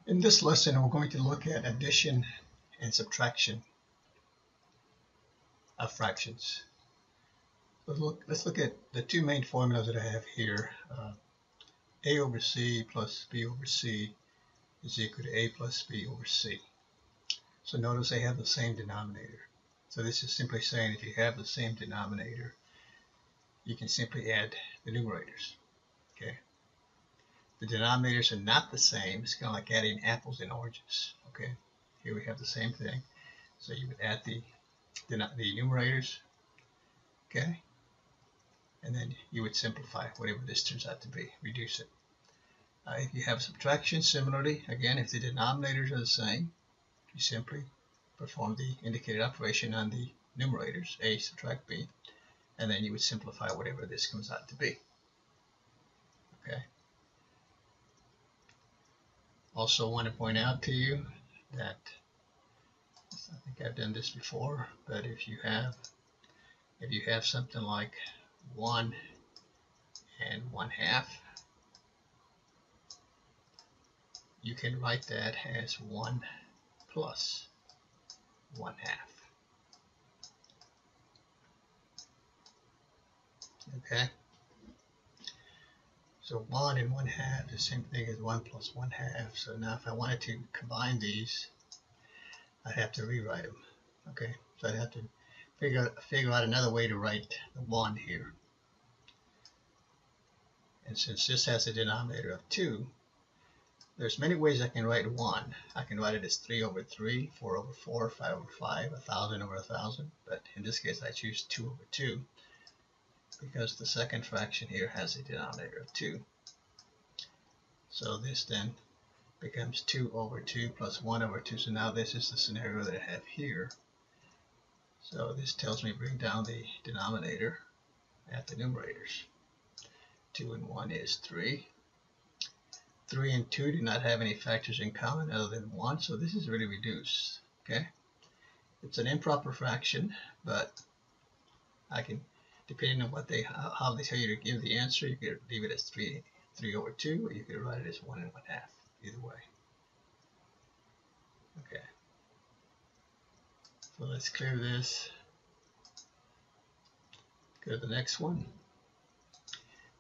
In this lesson, we're going to look at addition and subtraction of fractions. Let's look at the two main formulas that I have here. A over C plus B over C is equal to A plus B over C. So notice they have the same denominator. So this is simply saying if you have the same denominator, you can simply add the numerators. Okay. The denominators are not the same. It's kind of like adding apples and oranges. Okay. Here we have the same thing. So you would add the numerators. Okay. And then you would simplify whatever this turns out to be, reduce it. If you have subtraction, similarly, again, if the denominators are the same, you simply perform the indicated operation on the numerators, A subtract B, and then you would simplify whatever this comes out to be. Okay. Also want to point out to you that, I think I've done this before, but if you have something like 1 and 1/2, you can write that as 1 plus 1/2. Okay. So 1 and 1/2 is the same thing as 1 plus 1/2. So now if I wanted to combine these, I'd have to rewrite them. Okay. So I'd have to figure out another way to write the 1 here. And since this has a denominator of 2, there's many ways I can write 1. I can write it as 3 over 3, 4 over 4, 5 over 5, 1,000 over 1,000. But in this case, I choose 2 over 2 because the second fraction here has a denominator of 2. So this then becomes 2 over 2 plus 1 over 2. So now this is the scenario that I have here. So this tells me bring down the denominator at the numerators. 2 and 1 is 3. 3 and 2 do not have any factors in common other than 1, so this is really reduced. Okay, it's an improper fraction, but I can, depending on what how they tell you to give the answer, you could leave it as 3 over 2, or you could write it as 1 and 1/2. Either way. Okay. So let's clear this. Go to the next one.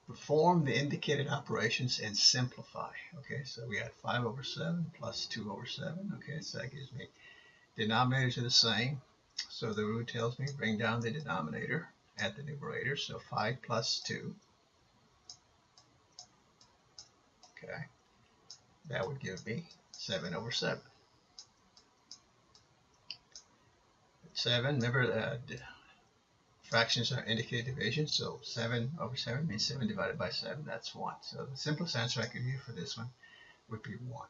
Perform the indicated operations and simplify. Okay, so we had 5 over 7 plus 2 over 7. Okay, so that gives me denominators are the same. So the rule tells me bring down the denominator at the numerator. So 5 plus 2. Okay, that would give me 7 over 7. 7, remember fractions are indicated division, so 7 over 7 means 7 divided by 7, that's 1. So the simplest answer I could give for this one would be 1.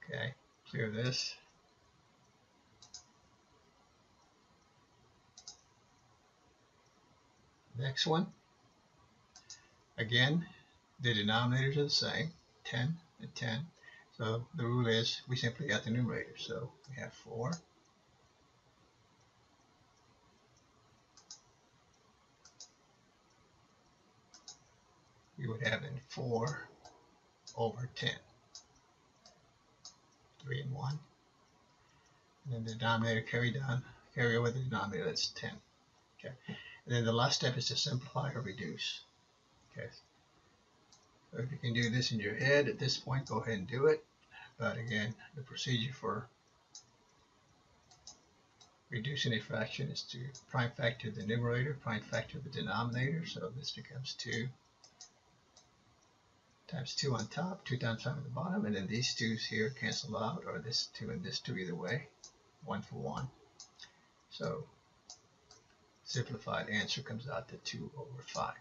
Okay, clear this. Next one. Again, the denominators are the same, 10 and 10. So the rule is we simply add the numerator. So we have 4. We would have then 4 over 10. 3 and 1. And then the denominator carry over the denominator, that's 10. Okay. And then the last step is to simplify or reduce. Okay. So if you can do this in your head at this point, go ahead and do it. But again, the procedure for reducing a fraction is to prime factor the numerator, prime factor the denominator. So this becomes 2 times 2 on top, 2 times 5 at the bottom, and then these 2's here cancel out, or this 2 and this 2 either way, 1 for 1. So simplified answer comes out to 2 over 5.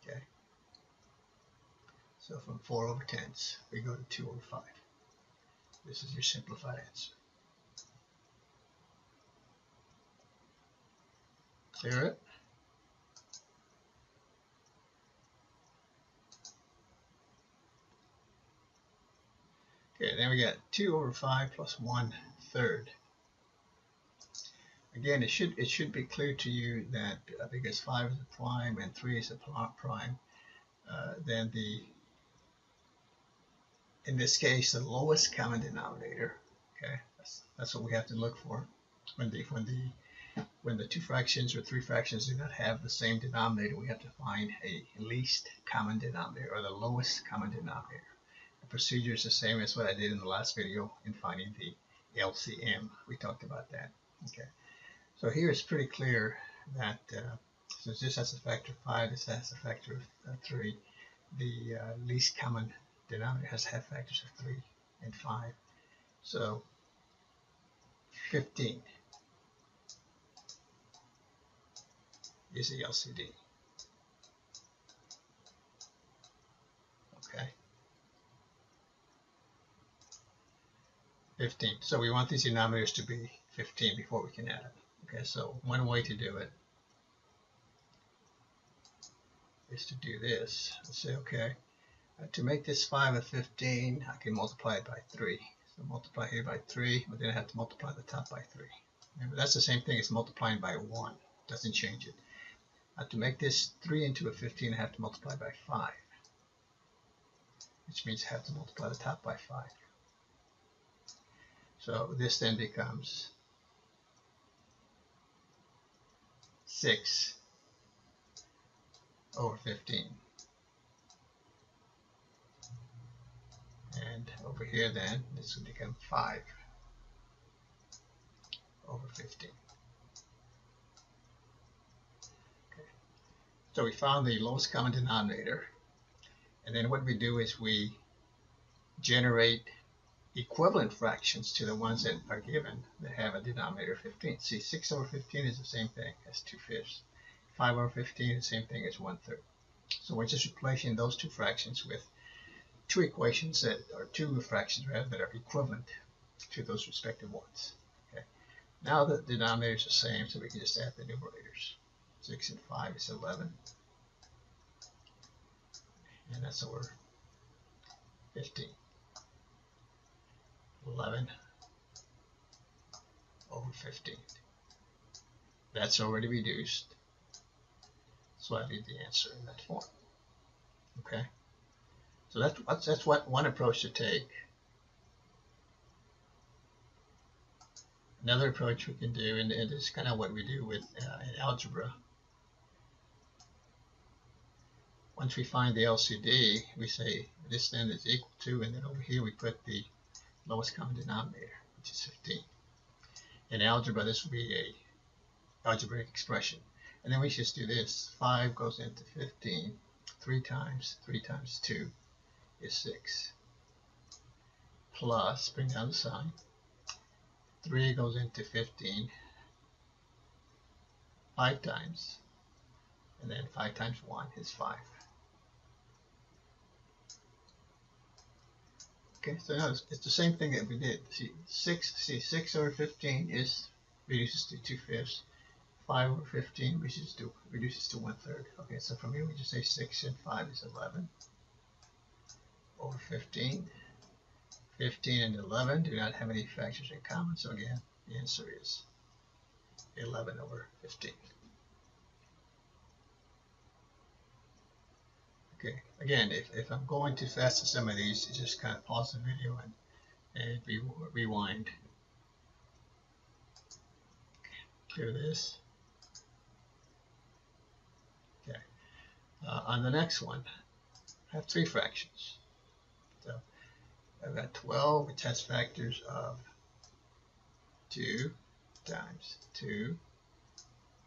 Okay. So from 4 over 10s, we go to 2 over 5. This is your simplified answer. Clear it? Okay, then we got 2 over 5 plus 1/3. again, it should be clear to you that because 5 is a prime and 3 is a prime, then in this case, the lowest common denominator. Okay, that's what we have to look for when the two fractions or three fractions do not have the same denominator. We have to find a least common denominator, or the lowest common denominator. The procedure is the same as what I did in the last video in finding the LCM. We talked about that. Okay, so here it's pretty clear that since this has a factor of 5, this has a factor of 3, the least common denominator has to have factors of 3 and 5. So 15 is the LCD. Okay. 15. So we want these denominators to be 15 before we can add them. Okay, so one way to do it is to do this. Let's say, okay, to make this 5 of 15, I can multiply it by 3. So multiply here by 3, but then I have to multiply the top by 3. Remember, that's the same thing as multiplying by 1. Doesn't change it. To make this 3 into a 15, I have to multiply by 5, which means I have to multiply the top by 5. So this then becomes 6 over 15. And over here then, this will become 5 over 15. Okay. So we found the lowest common denominator. And then what we do is we generate equivalent fractions to the ones that are given that have a denominator of 15. See, 6 over 15 is the same thing as 2/5. 5 over 15 is the same thing as 1/3. So we're just replacing those two fractions with two equations that are two fractions rather that are equivalent to those respective ones. Okay. Now the denominators are the same, so we can just add the numerators. 6 and 5 is 11, and that's over 15. 11 over 15. That's already reduced, so I leave the answer in that form. Okay. So that's what one approach to take. Another approach we can do, and this is kind of what we do with in algebra. Once we find the LCD, we say this then is equal to, and then over here we put the lowest common denominator, which is 15. In algebra, this will be a algebraic expression. And then we just do this. 5 goes into 15. 3 times 2 is 6. Plus, bring down the sign. 3 goes into 15 5 times. And then 5 times 1 is 5. Okay, so notice it's the same thing that we did. See, 6 over 15 reduces to 2/5. 5 over 15 reduces to 1/3. Okay, so from here we just say 6 and 5 is 11 over 15. 15 and 11 do not have any factors in common, so again, the answer is 11 over 15. Okay, again, if I'm going too fast to some of these, you just kind of pause the video and rewind. Clear this. Okay, on the next one, I have 3 fractions. So I've got 12, which has factors of 2 times 2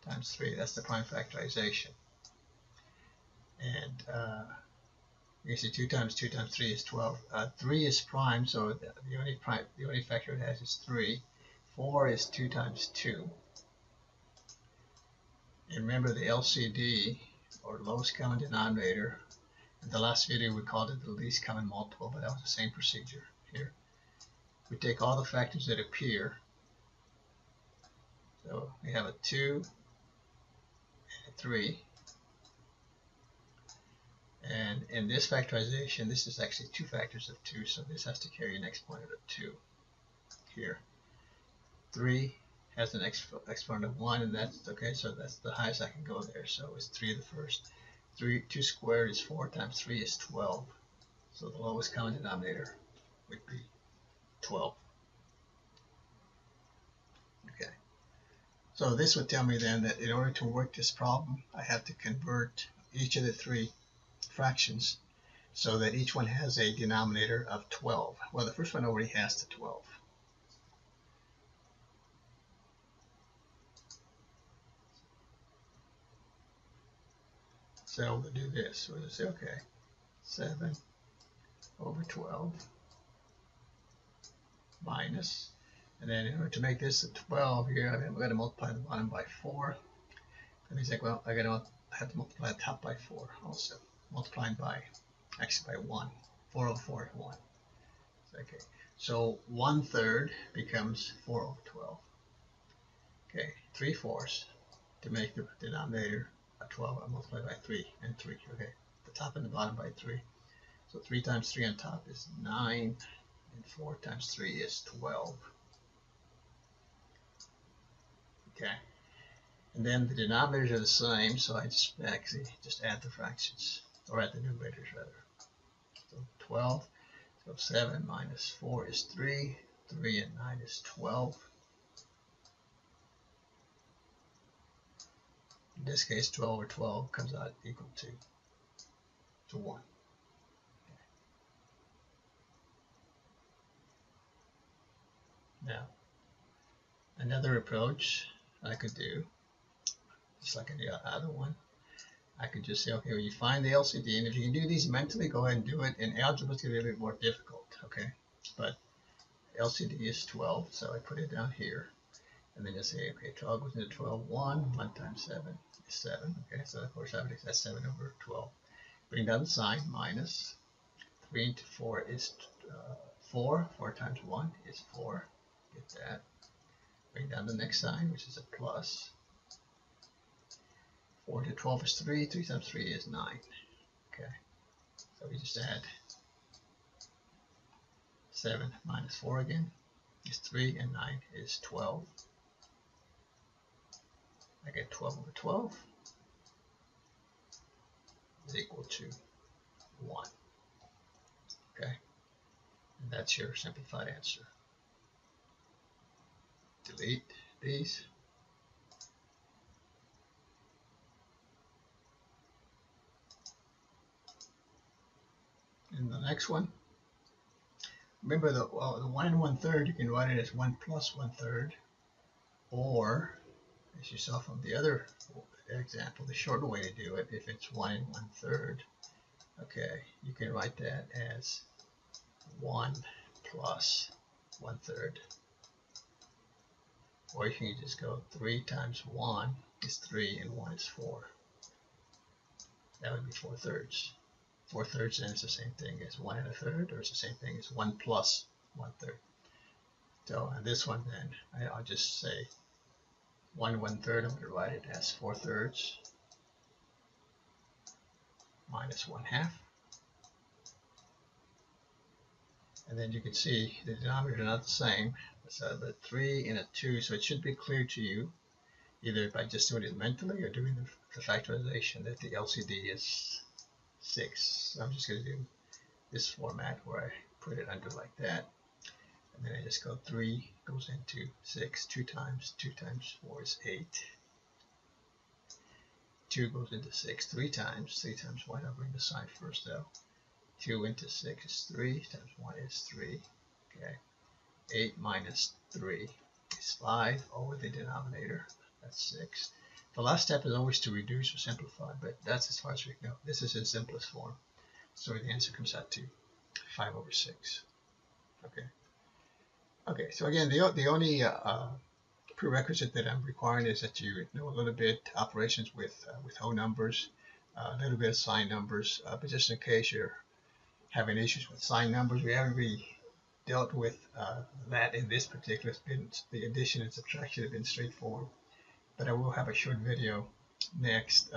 times 3. That's the prime factorization. And you can see 2 times 2 times 3 is 12. 3 is prime, so the only factor it has is 3. 4 is 2 times 2. And remember the LCD, or lowest common denominator. In the last video we called it the least common multiple, but that was the same procedure here. We take all the factors that appear. So we have a 2 and a 3. And in this factorization, this is actually 2 factors of 2, so this has to carry an exponent of 2 here. 3 has an exponent of 1, and that's okay, so that's the highest I can go there. So it's 3 to the first. 2 squared is 4 times 3 is 12. So the lowest common denominator would be 12. Okay. So this would tell me then that in order to work this problem, I have to convert each of the 3 fractions so that each one has a denominator of 12. Well, the first one already has the 12. So we'll do this. We'll just say, okay, 7 over 12 minus, and then in order to make this a 12 here, I'm going to multiply the bottom by 4. That means like, well, I have to multiply the top by 4 also. Multiplying by, actually by 1. 4 over 4 is 1. Okay, so 1/3 becomes 4 over 12. Okay, 3/4 to make the denominator a 12. I multiply by 3 and 3. Okay, the top and the bottom by 3. So 3 times 3 on top is 9, and 4 times 3 is 12. Okay, and then the denominators are the same, so I just actually just add the fractions, or add the numerators rather. So 12, so 7 minus 4 is 3, 3 and 9 is 12. In this case, 12 over 12 comes out equal to 1. Now, another approach I could do, just like any other one, I could just say, okay, well, you find the LCD, and if you can do these mentally, go ahead and do it. In algebra, it's going to be a bit more difficult, okay? But LCD is 12, so I put it down here. And then just say, okay, 12 goes into 12, 1 times 7 is 7. Okay, so of course, that's 7 over 12. Bring down the sign, minus. 3 into 4 is 4. 4 times 1 is 4. Get that. Bring down the next sign, which is a plus. 4 to 12 is 3. 3 times 3 is 9. Okay, so we just add 7 minus 4 again is 3, and 9 is 12. I get 12 over 12 is equal to 1. Okay, and that's your simplified answer. Delete these. And the next one, remember the 1 and 1/3, you can write it as 1 plus 1/3, or as you saw from the other example, the shorter way to do it, if it's 1 and 1/3, okay, you can write that as 1 plus 1/3. Or you can just go 3 times 1 is 3 and 1 is 4. That would be 4/3. 4/3 then is the same thing as 1 1/3, or it's the same thing as 1 plus 1/3. So on this one then, I'll just say 1 1/3, I'm going to write it as 4/3 minus 1/2. And then you can see the denominators are not the same. So the 3 and a 2, so it should be clear to you, either by just doing it mentally or doing the factorization, that the LCD is 6. So I'm just going to do this format where I put it under like that. And then I just go 3 goes into 6. 2 times 4 is 8. 2 goes into 6 3 times. 3 times 1, I'll bring the sign first though. 2 into 6 is 3 times 1 is 3. Okay. 8 minus 3 is 5 over the denominator. That's 6. The last step is always to reduce or simplify, but that's as far as we can go. This is in simplest form. So the answer comes out to 5 over 6. Okay. Okay, so again, the only prerequisite that I'm requiring is that you know a little bit operations with whole numbers, a little bit of sign numbers, but just in case you're having issues with sign numbers, we haven't really dealt with that in this particular. It's been the addition and subtraction have been straightforward, but I will have a short video next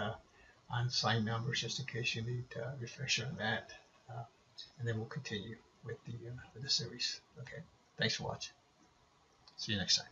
on sign numbers, just in case you need a refresher on that, and then we'll continue with the series. Okay, thanks for watching. See you next time.